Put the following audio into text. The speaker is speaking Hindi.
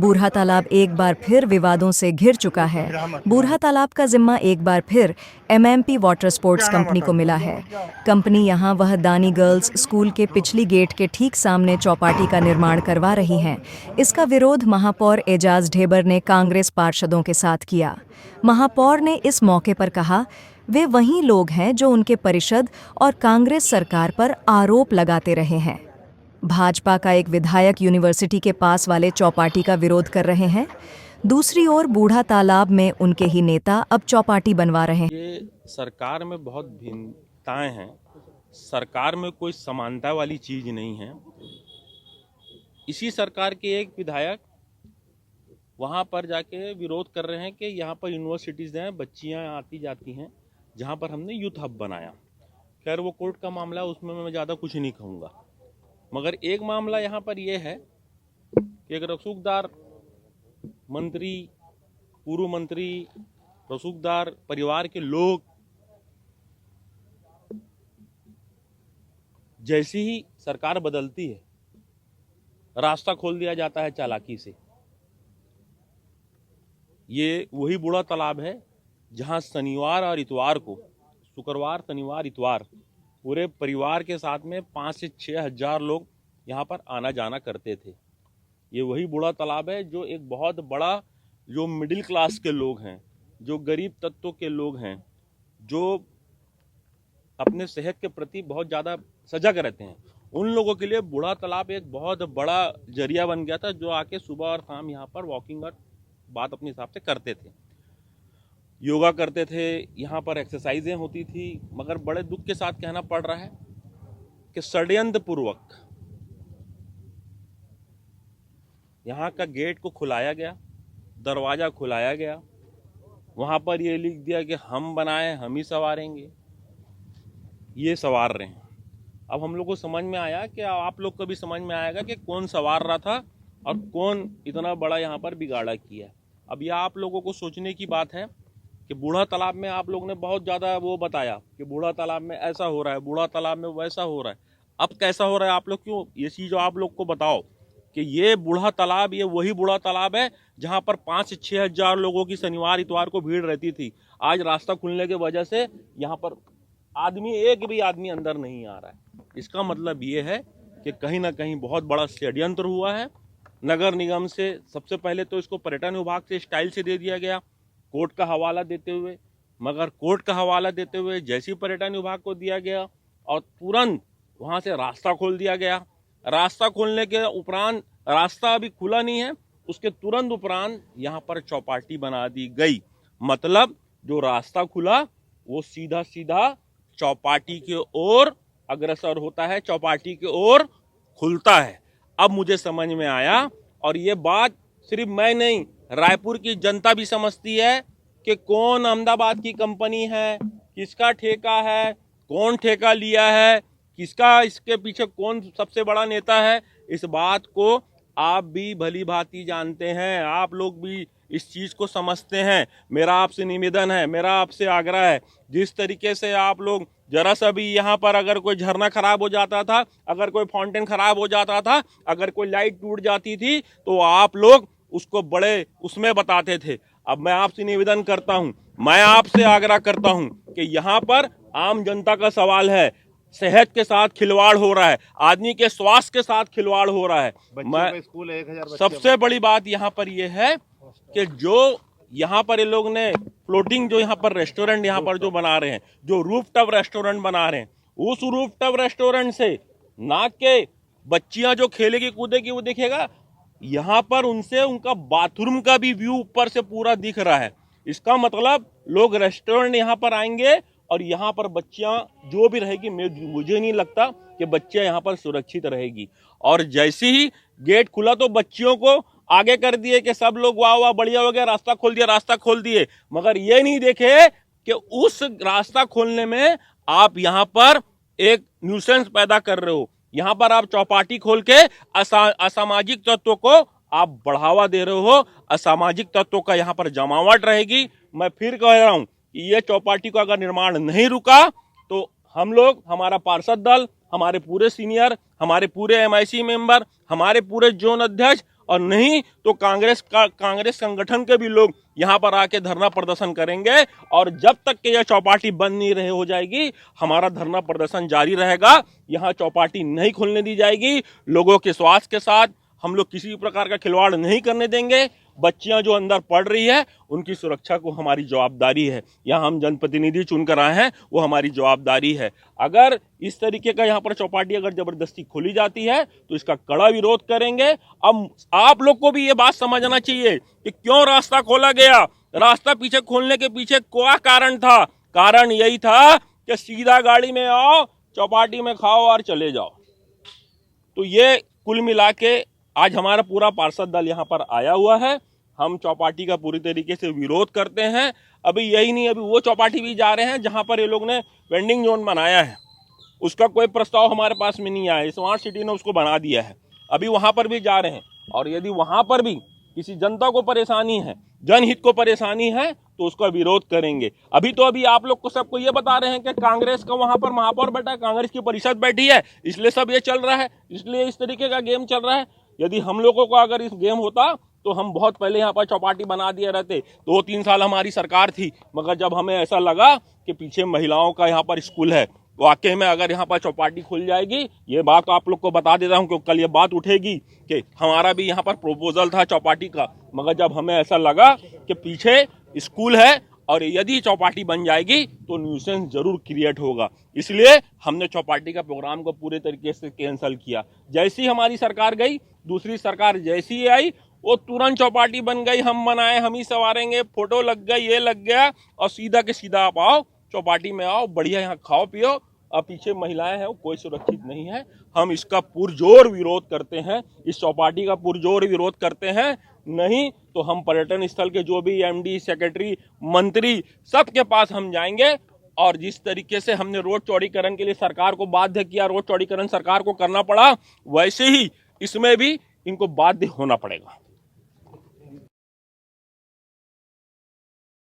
बूढ़ा तालाब एक बार फिर विवादों से घिर चुका है। बूढ़ा तालाब का जिम्मा एक बार फिर एमएमपी वाटर स्पोर्ट्स कंपनी को मिला है। कंपनी यहां वह दानी गर्ल्स स्कूल के पिछली गेट के ठीक सामने चौपाटी का निर्माण करवा रही हैं। इसका विरोध महापौर एजाज ढेबर ने कांग्रेस पार्षदों के साथ किया। महापौर ने इस मौके पर कहा, वे वही लोग हैं जो उनके परिषद और कांग्रेस सरकार पर आरोप लगाते रहे हैं। भाजपा का एक विधायक यूनिवर्सिटी के पास वाले चौपाटी का विरोध कर रहे हैं। दूसरी ओर बूढ़ा तालाब में उनके ही नेता अब चौपाटी बनवा रहे हैं। ये सरकार में बहुत भिन्नताएं हैं। सरकार में कोई समानता वाली चीज नहीं है। इसी सरकार के एक विधायक वहां पर जाके विरोध कर रहे हैं कि यहाँ पर यूनिवर्सिटीज हैं, बच्चियां आती जाती हैं, जहाँ पर हमने यूथ हब बनाया। खैर वो कोर्ट का मामला, उसमें मैं ज़्यादा कुछ नहीं कहूँगा। मगर एक मामला यहाँ पर यह है कि एक रसूखदार मंत्री, पूर्व मंत्री, रसूखदार परिवार के लोग जैसी ही सरकार बदलती है, रास्ता खोल दिया जाता है चालाकी से। ये वही बूढ़ा तालाब है जहां शनिवार और इतवार को, शुक्रवार, शनिवार, इतवार, पूरे परिवार के साथ में 5 से 6 हजार लोग यहाँ पर आना जाना करते थे। ये वही बूढ़ा तालाब है जो एक बहुत बड़ा, जो मिडिल क्लास के लोग हैं, जो गरीब तत्वों के लोग हैं, जो अपने सेहत के प्रति बहुत ज़्यादा सजग रहते हैं, उन लोगों के लिए बूढ़ा तालाब एक बहुत बड़ा जरिया बन गया था, जो आके सुबह और शाम यहाँ पर वॉकिंग और बात अपने हिसाब से करते थे, योगा करते थे, यहाँ पर एक्सरसाइजें होती थी। मगर बड़े दुख के साथ कहना पड़ रहा है कि षड्यंत्र पूर्वक यहाँ का गेट को खुलाया गया, दरवाज़ा खुलाया गया, वहाँ पर ये लिख दिया कि हम बनाए, हम ही संवारेंगे। ये संवार रहे हैं। अब हम लोग को समझ में आया कि आप लोग को भी समझ में आएगा कि कौन संवार रहा था और कौन इतना बड़ा यहाँ पर बिगाड़ा किया। अब यह आप लोगों को सोचने की बात है कि बूढ़ा तालाब में आप लोग ने बहुत ज़्यादा वो बताया कि बूढ़ा तालाब में ऐसा हो रहा है, बूढ़ा तालाब में वैसा हो रहा है। अब कैसा हो रहा है आप लोग क्यों ये चीज़ आप लोग को बताओ कि ये बूढ़ा तालाब, ये वही बूढ़ा तालाब है जहाँ पर 5 से 6 हजार लोगों की शनिवार इतवार को भीड़ रहती थी। आज रास्ता खुलने की वजह से यहाँ पर एक भी आदमी अंदर नहीं आ रहा है। इसका मतलब ये है कि कहीं ना कहीं बहुत बड़ा षड्यंत्र हुआ है। नगर निगम से सबसे पहले तो इसको पर्यटन विभाग से स्टाइल से दे दिया गया, कोर्ट का हवाला देते हुए। मगर कोर्ट का हवाला देते हुए जैसे ही पर्यटन विभाग को दिया गया और तुरंत वहां से रास्ता खोल दिया गया। रास्ता खोलने के उपरांत, रास्ता अभी खुला नहीं है, उसके तुरंत उपरांत यहाँ पर चौपाटी बना दी गई। मतलब जो रास्ता खुला वो सीधा सीधा चौपाटी की ओर अग्रसर होता है, चौपाटी की ओर खुलता है। अब मुझे समझ में आया, और ये बात सिर्फ मैं नहीं, रायपुर की जनता भी समझती है कि कौन अहमदाबाद की कंपनी है, किसका ठेका है, कौन ठेका लिया है, किसका, इसके पीछे कौन सबसे बड़ा नेता है। इस बात को आप भी भली भांति जानते हैं, आप लोग भी इस चीज़ को समझते हैं। मेरा आपसे निवेदन है, मेरा आपसे आग्रह है, जिस तरीके से आप लोग जरा सा भी यहाँ पर अगर कोई झरना खराब हो जाता था, अगर कोई फाउंटेन खराब हो जाता था, अगर कोई लाइट टूट जाती थी, तो आप लोग उसको बड़े उसमें बताते थे। अब मैं आपसे निवेदन करता हूँ, मैं आपसे आग्रह करता हूँ कि यहाँ पर आम जनता का सवाल है। सेहत के साथ खिलवाड़ हो रहा है, आदमी के स्वास्थ्य के साथ खिलवाड़ हो रहा है। मैं स्कूल 1000 सबसे बड़ी बात यहाँ पर यह है कि जो यहाँ पर ये लोग ने फ्लोटिंग, जो यहाँ पर रेस्टोरेंट यहाँ पर जो बना रहे हैं, जो रूफ टॉप रेस्टोरेंट बना रहे हैं, उस रूफ टॉप रेस्टोरेंट से ना के बच्चियां जो खेलेगी कूदेगी वो दिखेगा, यहाँ पर उनसे उनका बाथरूम का भी व्यू ऊपर से पूरा दिख रहा है। इसका मतलब लोग रेस्टोरेंट यहाँ पर आएंगे और यहाँ पर बच्चियां जो भी रहेगी, मुझे नहीं लगता कि बच्चियां यहाँ पर सुरक्षित रहेगी। और जैसे ही गेट खुला तो बच्चियों को आगे कर दिए कि सब लोग वाह वाह बढ़िया हो गया, रास्ता खोल दिया, रास्ता खोल दिए। मगर ये नहीं देखे कि उस रास्ता खोलने में आप यहाँ पर एक न्यूसेंस पैदा कर रहे हो। यहाँ पर आप चौपाटी खोल के असामाजिक तत्वों को आप बढ़ावा दे रहे हो, असामाजिक तत्वों का यहाँ पर जमावट रहेगी। मैं फिर कह रहा हूँ कि ये चौपाटी का अगर निर्माण नहीं रुका तो हम लोग, हमारा पार्षद दल, हमारे पूरे सीनियर, हमारे पूरे एमआईसी मेंबर, हमारे पूरे जोन अध्यक्ष और नहीं तो कांग्रेस संगठन के भी लोग यहाँ पर आके धरना प्रदर्शन करेंगे। और जब तक कि यह चौपाटी बंद नहीं रहे हो जाएगी, हमारा धरना प्रदर्शन जारी रहेगा। यहाँ चौपाटी नहीं खुलने दी जाएगी। लोगों के स्वास्थ्य के साथ हम लोग किसी प्रकार का खिलवाड़ नहीं करने देंगे। बच्चियां जो अंदर पढ़ रही है उनकी सुरक्षा को हमारी जवाबदारी है। यहाँ हम जनप्रतिनिधि चुनकर आए हैं, वो हमारी जवाबदारी है। अगर इस तरीके का यहाँ पर चौपाटी अगर जबरदस्ती खोली जाती है तो इसका कड़ा विरोध करेंगे। अब आप लोग को भी ये बात समझना चाहिए कि क्यों रास्ता खोला गया। रास्ता पीछे खोलने के पीछे क्या कारण था? कारण यही था कि सीधा गाड़ी में आओ, चौपाटी में खाओ और चले जाओ। तो ये कुल मिला के आज हमारा पूरा पार्षद दल यहाँ पर आया हुआ है। हम चौपाटी का पूरी तरीके से विरोध करते हैं। अभी यही नहीं, अभी वो चौपाटी भी जा रहे हैं जहाँ पर ये लोग ने वेंडिंग जोन बनाया है। उसका कोई प्रस्ताव हमारे पास में नहीं आया, स्मार्ट सिटी ने उसको बना दिया है। अभी वहाँ पर भी जा रहे हैं। और यदि वहाँ पर भी किसी जनता को परेशानी है, जनहित को परेशानी है, तो उसका विरोध करेंगे। अभी आप लोग को सबको ये बता रहे हैं कि कांग्रेस का वहाँ पर महापौर बैठा है, कांग्रेस की परिषद बैठी है, इसलिए सब ये चल रहा है, इसलिए इस तरीके का गेम चल रहा है। यदि हम लोगों को अगर इस गेम होता तो हम बहुत पहले यहाँ पर चौपाटी बना दिए रहते। 2-3 साल हमारी सरकार थी, मगर जब हमें ऐसा लगा कि पीछे महिलाओं का यहाँ पर स्कूल है, वाकई में अगर यहाँ पर चौपाटी खुल जाएगी, ये बात आप लोग को बता देता हूँ क्योंकि कल ये बात उठेगी कि हमारा भी यहाँ पर प्रपोजल था चौपाटी का, मगर जब हमें ऐसा लगा कि पीछे स्कूल है और यदि चौपाटी बन जाएगी तो न्यूसेंस जरूर क्रिएट होगा, इसलिए हमने चौपाटी का प्रोग्राम को पूरे तरीके से कैंसिल किया। जैसी हमारी सरकार गई, दूसरी सरकार जैसी आई, वो तुरंत चौपाटी बन गई, हम बनाए, हम ही सवारेंगे, फोटो लग गई, ये लग गया, और सीधा के सीधा आप आओ, चौपाटी में आओ, बढ़िया यहाँ खाओ पियो। अब पीछे महिलाएं हैं, कोई सुरक्षित नहीं है। हम इसका पुरजोर विरोध करते हैं, इस चौपाटी का पुरजोर विरोध करते हैं। नहीं तो हम पर्यटन स्थल के जो भी एमडी, सेक्रेटरी, मंत्री, सबके पास हम जाएंगे। और जिस तरीके से हमने रोड चौड़ीकरण के लिए सरकार को बाध्य किया, रोड चौड़ीकरण सरकार को करना पड़ा, वैसे ही इसमें भी इनको बाध्य होना पड़ेगा।